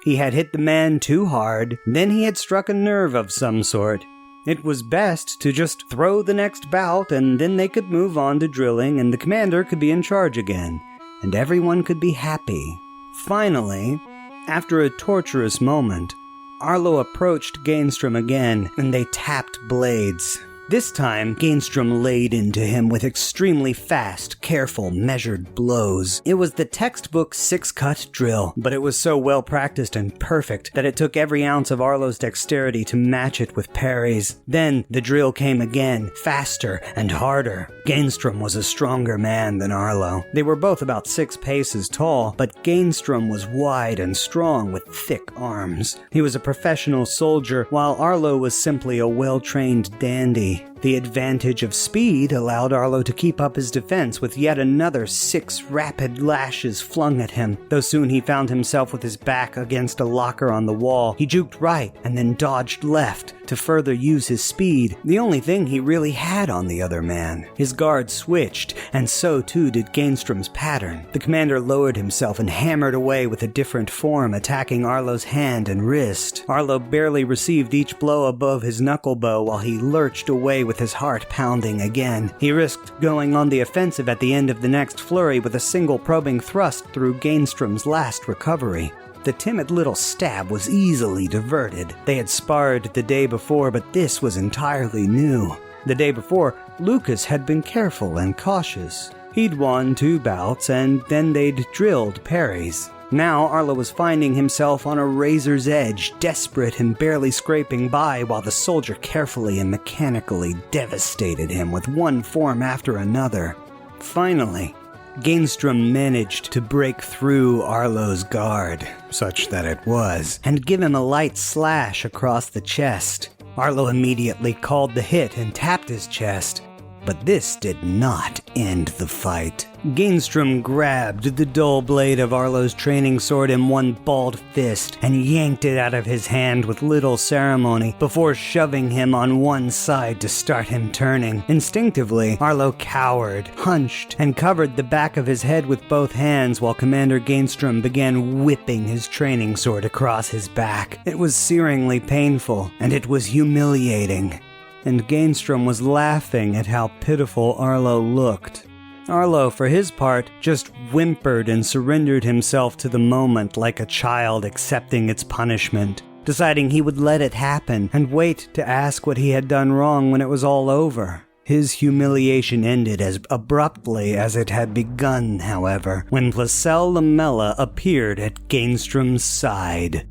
[SPEAKER 1] He had hit the man too hard, then he had struck a nerve of some sort. It was best to just throw the next bout, and then they could move on to drilling, and the commander could be in charge again, and everyone could be happy. Finally, after a torturous moment, Arlo approached Gainstrom again, and they tapped blades. This time, Gainstrom laid into him with extremely fast, careful, measured blows. It was the textbook six-cut drill, but it was so well practiced and perfect that it took every ounce of Arlo's dexterity to match it with parries. Then the drill came again, faster and harder. Gainstrom was a stronger man than Arlo. They were both about 6 paces tall, but Gainstrom was wide and strong with thick arms. He was a professional soldier, while Arlo was simply a well-trained dandy. The advantage of speed allowed Arlo to keep up his defense with yet another 6 rapid lashes flung at him, though soon he found himself with his back against a locker on the wall. He juked right and then dodged left to further use his speed, the only thing he really had on the other man. His guard switched, and so too did Gainstrom's pattern. The commander lowered himself and hammered away with a different form, attacking Arlo's hand and wrist. Arlo barely received each blow above his knuckle bow while he lurched away with his heart pounding again. He risked going on the offensive at the end of the next flurry with a single probing thrust through Gainstrom's last recovery. The timid little stab was easily diverted. They had sparred the day before, but this was entirely new. The day before, Lucas had been careful and cautious. He'd won 2 bouts, and then they'd drilled parries. Now Arlo was finding himself on a razor's edge, desperate and barely scraping by, while the soldier carefully and mechanically devastated him with one form after another. Finally, Gainstrom managed to break through Arlo's guard, such that it was, and give him a light slash across the chest. Arlo immediately called the hit and tapped his chest, but this did not end the fight. Gainstrom grabbed the dull blade of Arlo's training sword in one balled fist and yanked it out of his hand with little ceremony before shoving him on one side to start him turning. Instinctively, Arlo cowered, hunched, and covered the back of his head with both hands while Commander Gainstrom began whipping his training sword across his back. It was searingly painful, and it was humiliating. and Gainstrom was laughing at how pitiful Arlo looked. Arlo, for his part, just whimpered and surrendered himself to the moment like a child accepting its punishment, deciding he would let it happen and wait to ask what he had done wrong when it was all over. His humiliation ended as abruptly as it had begun, however, when Placelle Lamella appeared at Gainstrom's side.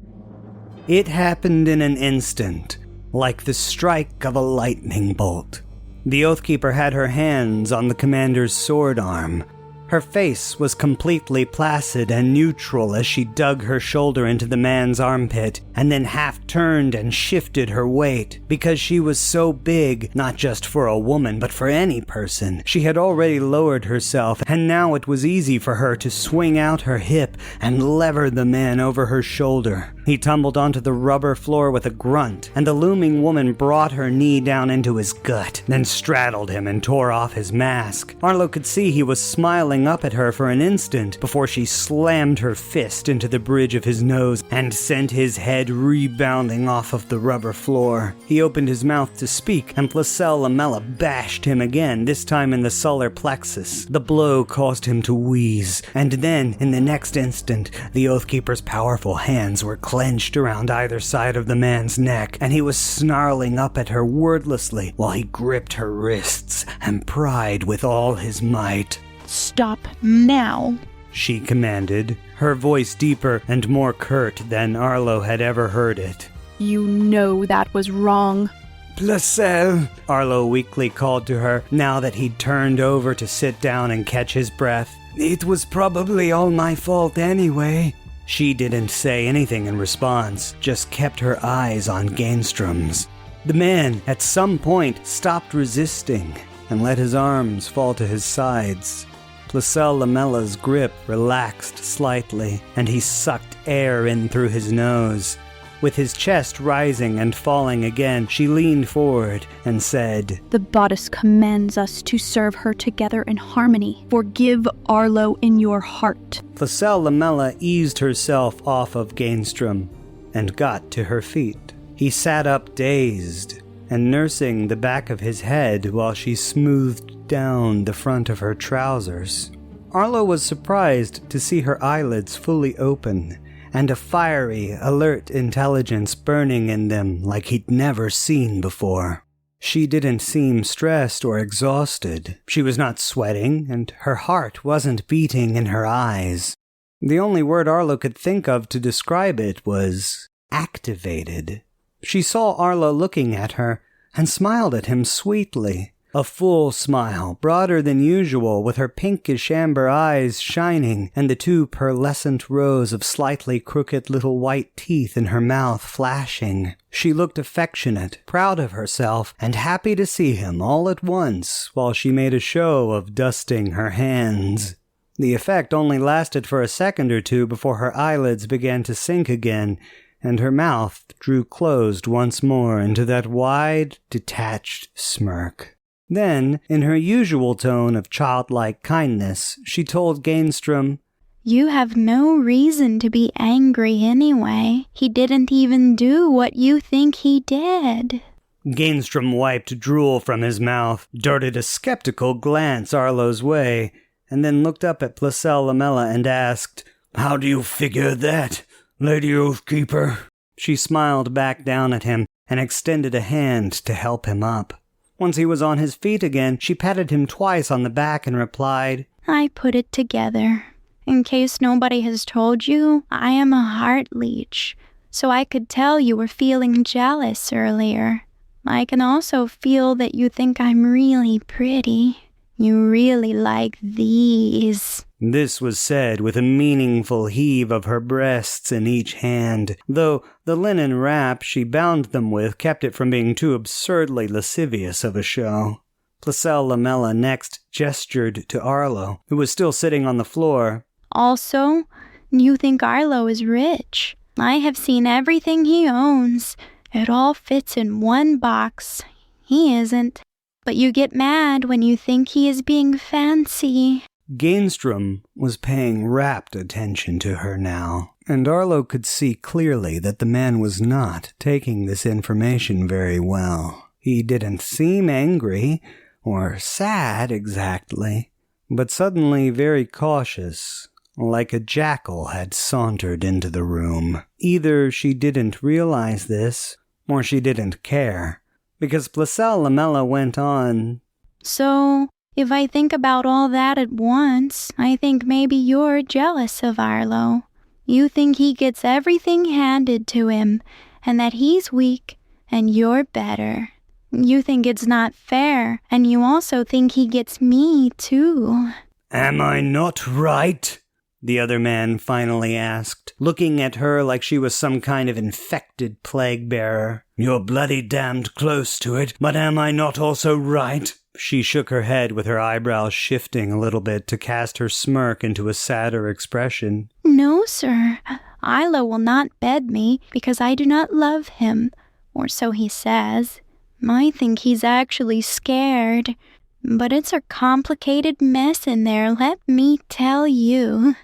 [SPEAKER 1] It happened in an instant, like the strike of a lightning bolt. The Oathkeeper had her hands on the commander's sword arm. Her face was completely placid and neutral as she dug her shoulder into the man's armpit and then half-turned and shifted her weight. Because she was so big, not just for a woman but for any person, she had already lowered herself, and now it was easy for her to swing out her hip and lever the man over her shoulder. He tumbled onto the rubber floor with a grunt, and the looming woman brought her knee down into his gut, then straddled him and tore off his mask. Arlo could see he was smiling up at her for an instant before she slammed her fist into the bridge of his nose and sent his head rebounding off of the rubber floor. He opened his mouth to speak, and Placelle Lamella bashed him again, this time in the solar plexus. The blow caused him to wheeze, and then, in the next instant, the Oathkeeper's powerful hands were clenched around either side of the man's neck, and he was snarling up at her wordlessly while he gripped her wrists and pried with all his might.
[SPEAKER 3] "Stop now,"
[SPEAKER 1] she commanded, her voice deeper and more curt than Arlo had ever heard it.
[SPEAKER 5] "You know that was wrong."
[SPEAKER 1] "Placelle," Arlo weakly called to her, now that he'd turned over to sit down and catch his breath. "It was probably all my fault anyway." She didn't say anything in response, just kept her eyes on Gainstrom's. The man, at some point, stopped resisting and let his arms fall to his sides. Placelle Lamella's grip relaxed slightly, and he sucked air in through his nose. With his chest rising and falling again, she leaned forward and said,
[SPEAKER 5] "The bodice commands us to serve her together in harmony. Forgive Arlo in your heart."
[SPEAKER 1] Placelle Lamella eased herself off of Gainstrom and got to her feet. He sat up dazed and nursing the back of his head while she smoothed down the front of her trousers. Arlo was surprised to see her eyelids fully open and a fiery, alert intelligence burning in them like he'd never seen before. She didn't seem stressed or exhausted. She was not sweating, and her heart wasn't beating in her eyes. The only word Arlo could think of to describe it was activated. She saw Arlo looking at her and smiled at him sweetly. A full smile, broader than usual, with her pinkish amber eyes shining and the two pearlescent rows of slightly crooked little white teeth in her mouth flashing. She looked affectionate, proud of herself, and happy to see him all at once while she made a show of dusting her hands. The effect only lasted for a second or two before her eyelids began to sink again, and her mouth drew closed once more into that wide, detached smirk. Then, in her usual tone of childlike kindness, she told Gainstrom,
[SPEAKER 3] "You have no reason to be angry anyway. He didn't even do what you think he did."
[SPEAKER 1] Gainstrom wiped drool from his mouth, darted a skeptical glance Arlo's way, and then looked up at Placelle Lamella and asked, "How do you figure that, Lady Oathkeeper?" She smiled back down at him and extended a hand to help him up. Once he was on his feet again, she patted him twice on the back and replied,
[SPEAKER 3] "I put it together. In case nobody has told you, I am a heart leech, so I could tell you were feeling jealous earlier. I can also feel that you think I'm really pretty. You really like these."
[SPEAKER 1] This was said with a meaningful heave of her breasts in each hand, though the linen wrap she bound them with kept it from being too absurdly lascivious of a show. Placelle Lamella next gestured to Arlo, who was still sitting on the floor.
[SPEAKER 3] "Also, you think Arlo is rich. I have seen everything he owns. It all fits in one box. He isn't. But you get mad when you think he is being fancy."
[SPEAKER 1] Gainstrom was paying rapt attention to her now, and Arlo could see clearly that the man was not taking this information very well. He didn't seem angry or sad exactly, but suddenly very cautious, like a jackal had sauntered into the room. Either she didn't realize this, or she didn't care, because Placelle Lamella went on,
[SPEAKER 3] So, if I think about all that at once, I think maybe you're jealous of Arlo. You think he gets everything handed to him, and that he's weak, and you're better. You think it's not fair, and you also think he gets me, too.
[SPEAKER 1] "Am I not right?" the other man finally asked, looking at her like she was some kind of infected plague-bearer. "You're bloody damned close to it, but am I not also right?" She shook her head with her eyebrows shifting a little bit to cast her smirk into a sadder expression.
[SPEAKER 3] No, sir. Arlo will not bed me because I do not love him, or so he says. I think he's actually scared. But it's a complicated mess in there, let me tell you.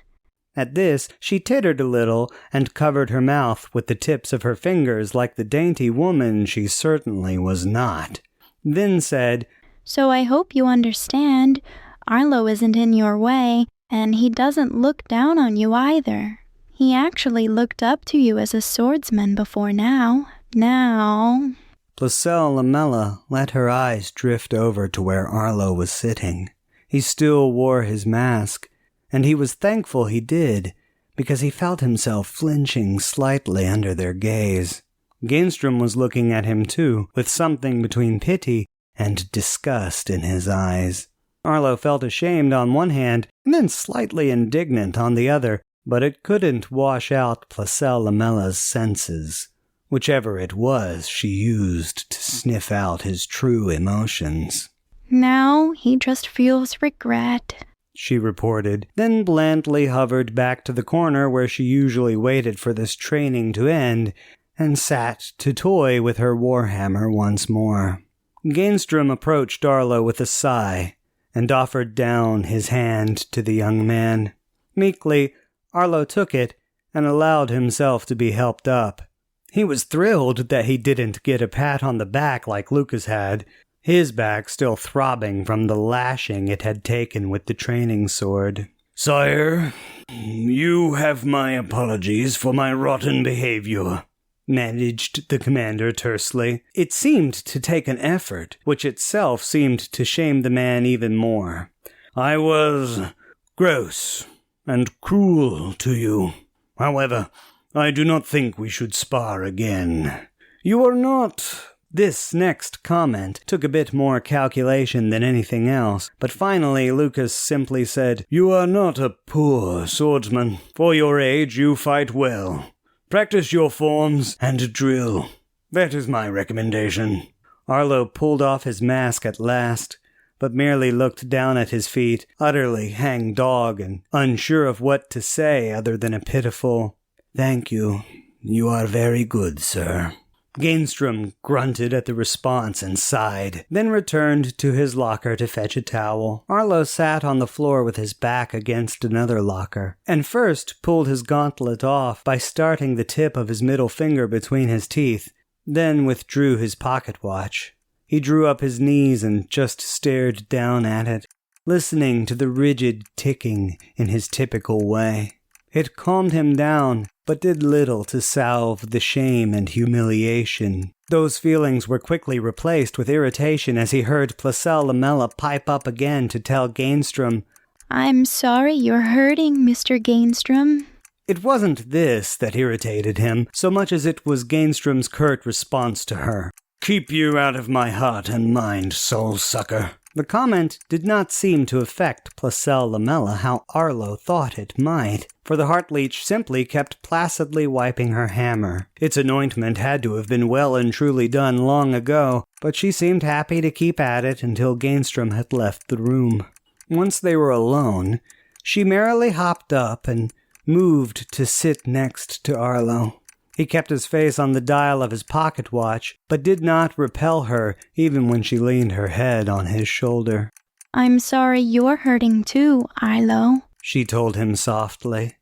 [SPEAKER 1] At this, she tittered a little and covered her mouth with the tips of her fingers like the dainty woman she certainly was not. Then said,
[SPEAKER 3] So I hope you understand. Arlo isn't in your way, and he doesn't look down on you either. He actually looked up to you as a swordsman before now.
[SPEAKER 1] Placelle Lamella let her eyes drift over to where Arlo was sitting. He still wore his mask, and he was thankful he did, because he felt himself flinching slightly under their gaze. Gainstrom was looking at him too, with something between pity and disgust in his eyes. Arlo felt ashamed on one hand, and then slightly indignant on the other, but it couldn't wash out Placelle Lamella's senses, whichever it was she used to sniff out his true emotions.
[SPEAKER 3] Now he just feels regret,
[SPEAKER 1] she reported, then blandly hovered back to the corner where she usually waited for this training to end, and sat to toy with her warhammer once more. Gainstrom approached Arlo with a sigh, and offered down his hand to the young man. Meekly, Arlo took it and allowed himself to be helped up. He was thrilled that he didn't get a pat on the back like Lucas had, his back still throbbing from the lashing it had taken with the training sword. "Sire, you have my apologies for my rotten behavior," managed the commander tersely. It seemed to take an effort, which itself seemed to shame the man even more. "I was gross and cruel to you. However, I do not think we should spar again. You are not..." This next comment took a bit more calculation than anything else, but finally Lucas simply said, "You are not a poor swordsman. For your age, you fight well. Practice your forms and drill. That is my recommendation." Arlo pulled off his mask at last, but merely looked down at his feet, utterly hang-dog and unsure of what to say other than a pitiful, "Thank you. You are very good, sir." Gainstrom grunted at the response and sighed, then returned to his locker to fetch a towel. Arlo sat on the floor with his back against another locker, and first pulled his gauntlet off by starting the tip of his middle finger between his teeth, then withdrew his pocket watch. He drew up his knees and just stared down at it, listening to the rigid ticking in his typical way. It calmed him down, but did little to salve the shame and humiliation. Those feelings were quickly replaced with irritation as he heard Placelle Lamella pipe up again to tell Gainstrom,
[SPEAKER 3] I'm sorry you're hurting, Mr. Gainstrom.
[SPEAKER 1] It wasn't this that irritated him, so much as it was Gainstrom's curt response to her. "Keep you out of my heart and mind, soul-sucker." The comment did not seem to affect Placelle Lamella how Arlo thought it might, for the Heartleech simply kept placidly wiping her hammer. Its anointment had to have been well and truly done long ago, but she seemed happy to keep at it until Gainstrom had left the room. Once they were alone, she merrily hopped up and moved to sit next to Arlo. He kept his face on the dial of his pocket watch, but did not repel her even when she leaned her head on his shoulder.
[SPEAKER 3] I'm sorry you're hurting too, Arlo,
[SPEAKER 1] she told him softly.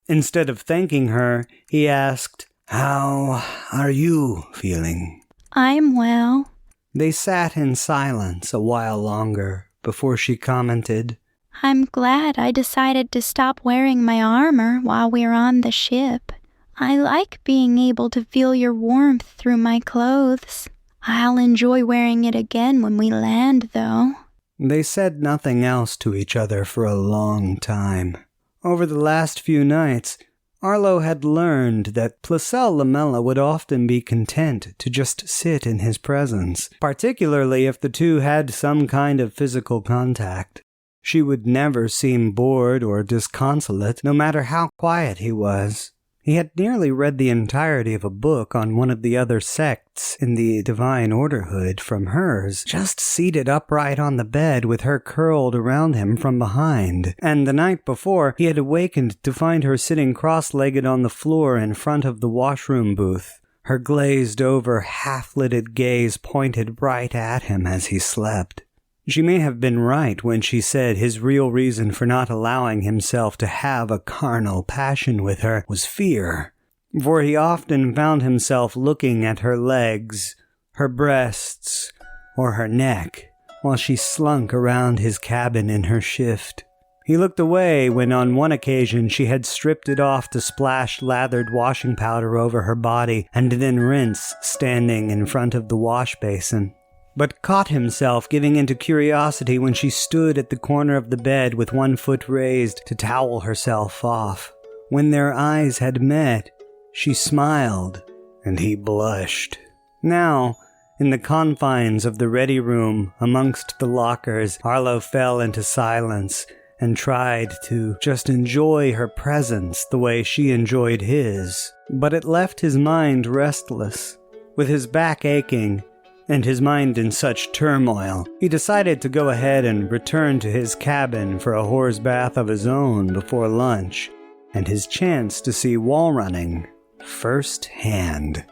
[SPEAKER 1] Instead of thanking her, he asked, "How are you feeling?"
[SPEAKER 3] I'm well.
[SPEAKER 1] They sat in silence a while longer before she commented,
[SPEAKER 3] I'm glad I decided to stop wearing my armor while we're on the ship. I like being able to feel your warmth through my clothes. I'll enjoy wearing it again when we land, though.
[SPEAKER 1] They said nothing else to each other for a long time. Over the last few nights, Arlo had learned that Placelle Lamella would often be content to just sit in his presence, particularly if the two had some kind of physical contact. She would never seem bored or disconsolate, no matter how quiet he was. He had nearly read the entirety of a book on one of the other sects in the Divine Orderhood from hers, just seated upright on the bed with her curled around him from behind. And the night before, he had awakened to find her sitting cross-legged on the floor in front of the washroom booth, her glazed-over, half-lidded gaze pointed right at him as he slept. She may have been right when she said his real reason for not allowing himself to have a carnal passion with her was fear, for he often found himself looking at her legs, her breasts, or her neck, while she slunk around his cabin in her shift. He looked away when on one occasion she had stripped it off to splash lathered washing powder over her body and then rinse standing in front of the wash basin, but caught himself giving into curiosity when she stood at the corner of the bed with one foot raised to towel herself off. When their eyes had met, she smiled, and he blushed. Now, in the confines of the ready room, amongst the lockers, Arlo fell into silence and tried to just enjoy her presence the way she enjoyed his. But it left his mind restless. With his back aching, and his mind in such turmoil, he decided to go ahead and return to his cabin for a horse bath of his own before lunch, and his chance to see wall running firsthand.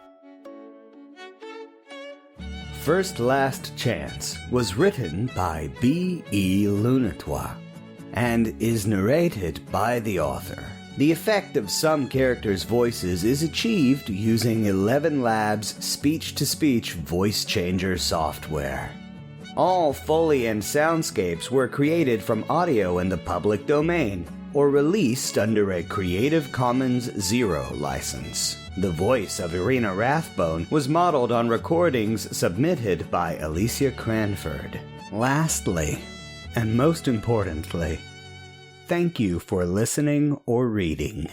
[SPEAKER 6] First Last Chance was written by B.E. Lunatois and is narrated by the author. The effect of some characters' voices is achieved using 11 Labs speech-to-speech voice changer software. All Foley and soundscapes were created from audio in the public domain or released under a Creative Commons Zero license. The voice of Irina Rathbone was modeled on recordings submitted by Alicia Cranford. Lastly, and most importantly, thank you for listening or reading.